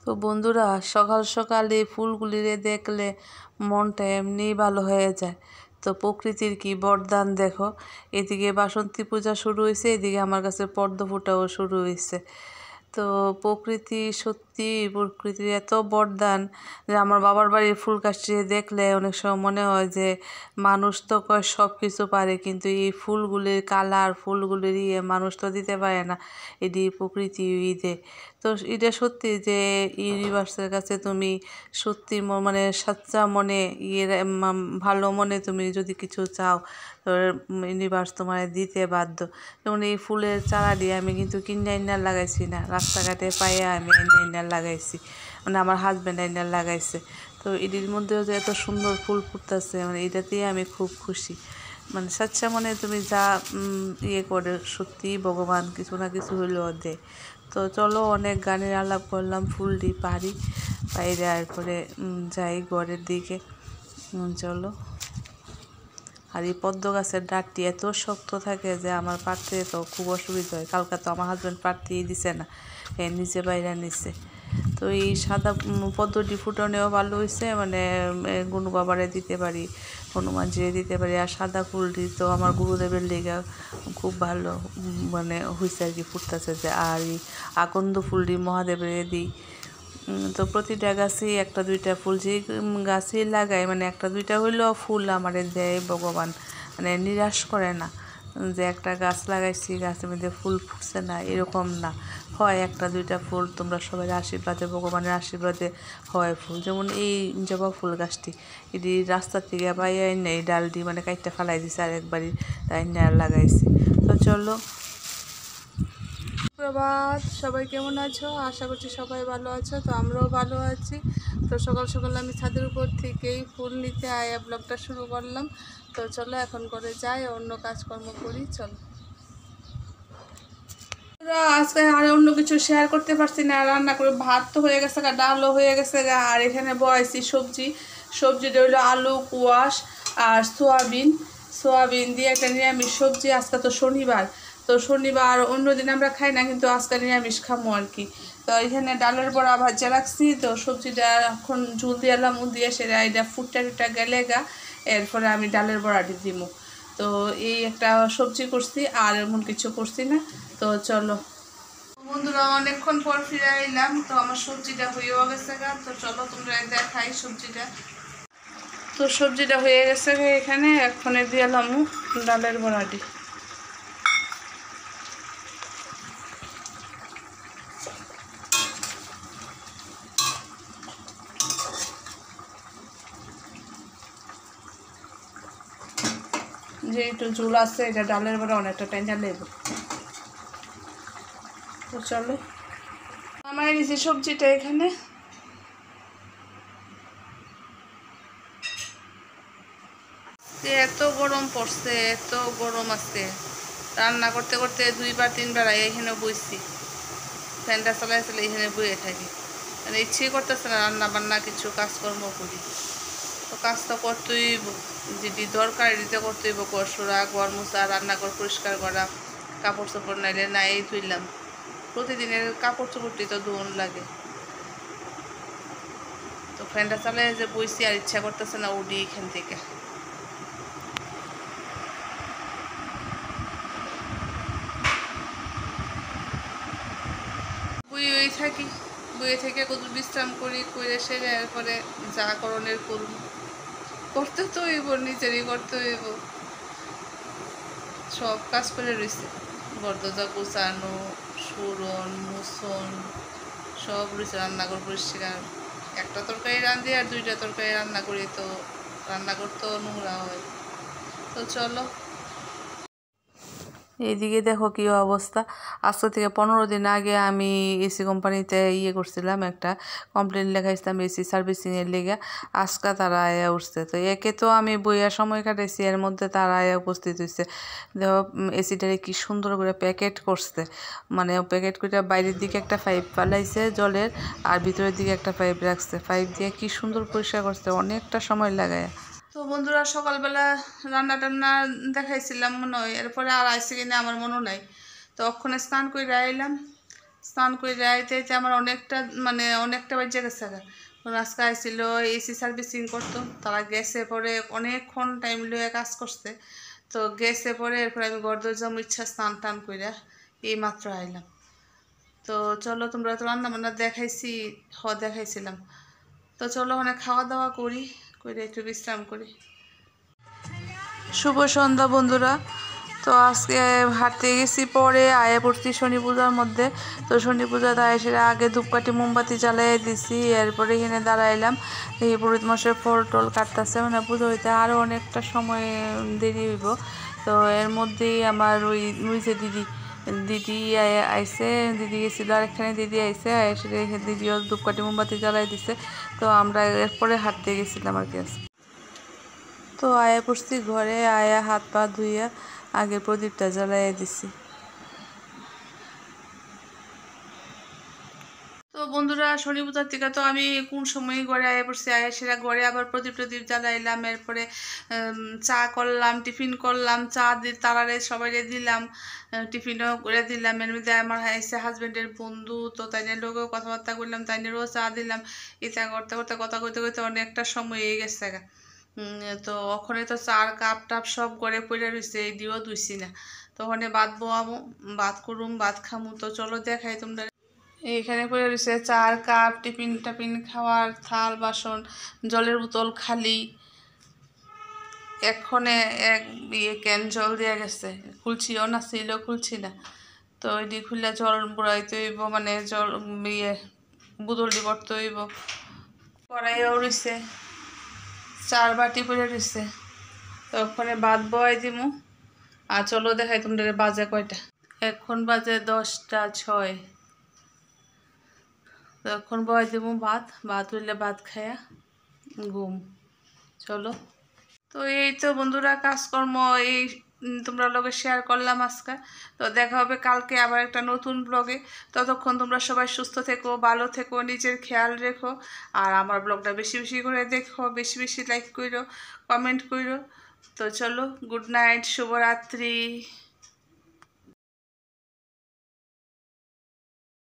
তো বন্ধুরা, সকাল সকালে ফুলগুলিরে দেখলে মনটা এমনিই ভালো হয়ে যায়। তো প্রকৃতির কি বরদান দেখো, এদিকে বাসন্তী পূজা শুরু হয়েছে, এদিকে আমার কাছে পদ্ম ফোটাও শুরু হয়েছে। তো প্রকৃতির এত বরদান যে আমার বাবার বাড়ির ফুল গাছটি দেখলে অনেক সময় মনে হয় যে মানুষ তো কয় সব কিছু পারে, কিন্তু এই ফুলগুলির কালার, ফুলগুলির মানুষ তো দিতে পারে না, এটি প্রকৃতি ঈদে। তো এটা সত্যি যে ইউনিভার্সের কাছে তুমি সত্যি মানে সাচ্চা মনে ভালো মনে তুমি যদি কিছু চাও, তো ইউনিভার্স তোমার দিতে বাধ্য। যেমন এই ফুলের চারা দিয়ে আমি কিন্তু কিনে আইনা লাগাইছি না, রাস্তাঘাটে পাইয়া আমি আইনা লাগাইছি, মানে আমার হাজব্যান্ড আইনা লাগাইছে। তো এটির মধ্যেও যে এত সুন্দর ফুল ফুটতেছে, মানে এটাতেই আমি খুব খুশি। মানে সাচ্চা মনে তুমি যা করে, সত্যি ভগবান কিছু না কিছু হইলেও দেয়। তো চলো, অনেক গানের আলাপ করলাম, ফুলটি পারি বাইরে, এরপরে যাই ঘরের দিকে। চলো। আর এই পদ্ম গাছের ডাঁটটি এত শক্ত থাকে যে আমার পাড়তে তো খুব অসুবিধা হয়। কালকে তো আমার হাজব্যান্ড পাড়তেই দিছে না, নিচে বাইরে নিছে। তো এই সাদা পদ্মটি ফুটানেও ভালো হয়েছে, মানে গুনু বাবারে দিতে পারি, হনুমানজিরে দিতে পারি। আর সাদা ফুলটি তো আমার গুরুদেবের লেগা খুব ভালো মানে হয়েছে আর কি, ফুটতেছে যে। আর এই আকন্দ ফুলটি মহাদেবের দিই। তো প্রতিটা গাছেই একটা দুইটা ফুল, যে গাছেই লাগাই মানে একটা দুইটা হইলেও ফুল আমারে দেয় ভগবান, মানে নিরাশ করে না যে একটা গাছ লাগাইছি গাছের মধ্যে ফুল ফুটছে না, এরকম না। হয় একটা দুইটা ফুল, তোমরা সবাই আশীর্বাদে, ভগবানের আশীর্বাদে হয় ফুল। যেমন এই জবা ফুল গাছটি, এটি রাস্তা থেকে পাইয়াই নেই, ডালটি মানে কাইটটা ফালাই দিছে, আর একবারই তাই লাগাইছি। তো চলো। প্রভাত, সবাই কেমন আছো? আশা করছি সবাই ভালো আছো। তো আমরাও ভালো আছি। তো সকাল সকাল আমি ছাদের উপর থেকেই ফুল নিতে আয়া ব্লগটা শুরু করলাম। তো চলো এখন করে যাই, অন্য কাজকর্ম করি। চলো। আজকে আর অন্য কিছু শেয়ার করতে পারছি না, রান্না করে ভাত তো হয়ে গেছে গা, ডালও হয়ে গেছে গা, আর এখানে বয়েছি সবজিটা হইলো আলু, কুয়াশ আর সোয়াবিন দিয়ে একটা নিরামিষ সবজি। আজকে তো শনিবার, তো শনিবার অন্যদিন আমরা খাই না, কিন্তু আজকে নিরামিষ খামো আর কি। তো এখানে ডালের বড়া ভাজা রাখছি, তো সবজিটা এখন ঝুল দিয়ে এলাম, দিয়ে সেটা এটা ফুটটা গেলে গা, এরপরে আমি ডালের বড়াটি দিব। তো এই একটা সবজি করছি, আর এমন কিছু করছি না। তো চলো বন্ধুরা, অনেকক্ষণ পর ফিরে এলাম। তো আমার সবজিটা হয়েও গেছে গা, তো চলো তোমরা দেখাই সবজিটা। তো সবজিটা হয়ে গেছে গা, এখানে এক্ষণে দিয়ে এলাম ডালের বড়াটি। যে একটু ঝোল আছে, এটা ডালের বড়া অনেকটা টাইম লেবো। তো চলো, আমার নিচে সবজিটা এখানে। এত গরম পড়ছে, এত গরম আছে, রান্না করতে করতে 2বার 3বার এখানে বইছি, ফ্যানটা চালাই এখানে বইয়ে থাকি, মানে ইচ্ছে করতেছে না রান্না বান্না কিছু কাজকর্ম করি। তো কাজ তো করতেই, যেটি দরকার এটিতে করতেই, ঘর ঘর মোছা, রান্নাঘর পরিষ্কার করা, কাপড় চোপড় নাইলে নাই ধুইলাম, প্রতিদিনের কাপড় চোপড়টি তো ধুন লাগে। তো ফ্যানটা চালাই যে বইছি, আর ইচ্ছা করতেছে না উঠি এখান থেকে। বইয়ে থেকে কত বিশ্রাম করি, করে সেরে এরপরে যা করণের করুন, করতে তো হইব, নিজেরই করতে হইব। সব কাজ করে রয়েছে, গর্দজা গোছানো, সুরন মুছন সব রয়েছে, রান্নাঘর পরিষ্কার। একটা তরকারি রাঁধি আর 2টা তরকারি রান্না করি, তো রান্নাঘর তো নোংরা হয়। তো চলো, এইদিকে দেখো কি অবস্থা। আজকে থেকে 15 দিন আগে আমি এসি কোম্পানিতে করছিলাম, একটা কমপ্লেন লেখাইছিলাম এসি সার্ভিসিংয়ের লেগে। আজকে তারা আয়া উঠছে। তো একে তো আমি বইয়া সময় কাটাইছি, এর মধ্যে তারা আয়া উপস্থিত হয়েছে। দেখো এসিটারে কি সুন্দর করে প্যাকেট করছে, মানে প্যাকেট করে বাইরের দিকে একটা পাইপ ফালাইছে জলের, আর ভিতরের দিকে একটা পাইপ রাখছে, পাইপ দিয়ে কি সুন্দর পরিষ্কার করছে, অনেকটা সময় লাগায়। তো বন্ধুরা, সকালবেলা রান্না টান্না দেখাইছিলাম মনে হয়, এরপরে আর আইসি কিনা আমার মনে নাই। তো ওখানে স্নান করে এলাম, স্নান করে যাইতে আমার অনেকটা বাজে গেছে। আজকে আইছিল এসি সার্ভিসিং করতো, তারা গেছে পরে অনেকক্ষণ টাইম লইয়া কাজ করছে। তো গেছে পরে এরপরে আমি গড়দর যাম ইচ্ছা স্নান টান কইরা এই মাত্র আইলাম। তো চলো, তোমরা তো রান্না বান্না দেখাইছিলাম। তো চলো অনেক খাওয়া দাওয়া করি, করে একটু বিশ্রাম করি। শুভ সন্ধ্যা বন্ধুরা। তো আজকে হাঁটতে গেছি, পরে আয়া পড়ছি শনি পূজার মধ্যে। তো শনি পূজা এসে আগে ধূপকাঠি মোমবাতি জ্বালাই দিছি, এরপরে এখানে দাঁড়াইলাম। এই পুরোহিত মশাই ফল টল কাটতেছে, মানে পুজো হইতে আরও অনেকটা সময় দেরি হইব। তো এর মধ্যেই আমার ওই যে দিদি আইসে, দিদি গেছিলো, আরেকখানে দিদি আইসে, এসে দিদিও ধূপকাঠি মোমবাতি জ্বালাই দিছে। তো আমরা এরপরে হাঁটতে গেছিলাম আর কি। তো আয়া পড়ছি ঘরে, আয়া হাত পা ধুইয়া আগে প্রদীপটা জ্বালাইয়া দিছি। তো বন্ধুরা, শনি পূজার থেকে তো আমি কোন সময় ঘরে আয়া পড়ছি, আয়া সেরা ঘরে আবার প্রদীপ জ্বালাইলাম। এরপরে চা করলাম, টিফিন করলাম, চা তারারে সবাই দিলাম, টিফিনও করে দিলাম। এর মধ্যে আমার এসে হাজব্যান্ডের বন্ধু, তো তাইনের লোকেও কথাবার্তা করলাম, তাইনেরও চা দিলাম। এটা করতে করতে কথা কইতে কইতে অনেকটা সময় হয়ে গেছে। তো ওখানে তো চার কাপ টাপ সব গড়ে পড়ে রয়েছে, এই দিয়েও ধুইছি না। তো ওখানে ভাত বোয়ামো, ভাত করুম, ভাত খামু। তো চলো দেখাই তোমরা। এইখানে পড়ে রয়েছে চার কাপ, টিফিন টাফিন খাওয়ার থাল বাসন, জলের বোতল খালি। এক্ষণে এক ক্যান জল দেওয়া গেছে, খুলছিও না, ছিল খুলছি না। তো এটি খুললে জল বুড়াইতে হইব, মানে জল বোতলটি করতে হইব। কড়াইও রয়েছে, চার বাটি পড়ে রয়েছে। তো ওখানে ভাত বয়াই দিমু। আর চলো দেখাই তোমরা বাজে কয়টা। এখন বাজে 10টা 6। তো এখন বয়াই দিমু ভাত হইলে ভাত খায়া ঘুম। চলো। তো এই তো বন্ধুরা, কাজকর্ম এই তোমরা লগে শেয়ার করলাম আজকে। তো দেখা হবে কালকে আবার একটা নতুন ব্লগে। ততক্ষণ তোমরা সবাই সুস্থ থেকো, ভালো থেকো, নিজের খেয়াল রেখো। আর আমার ব্লগটা বেশি বেশি করে দেখো, বেশি বেশি লাইক করো, কমেন্ট করো। তো চলো, গুড নাইট, শুভরাত্রি।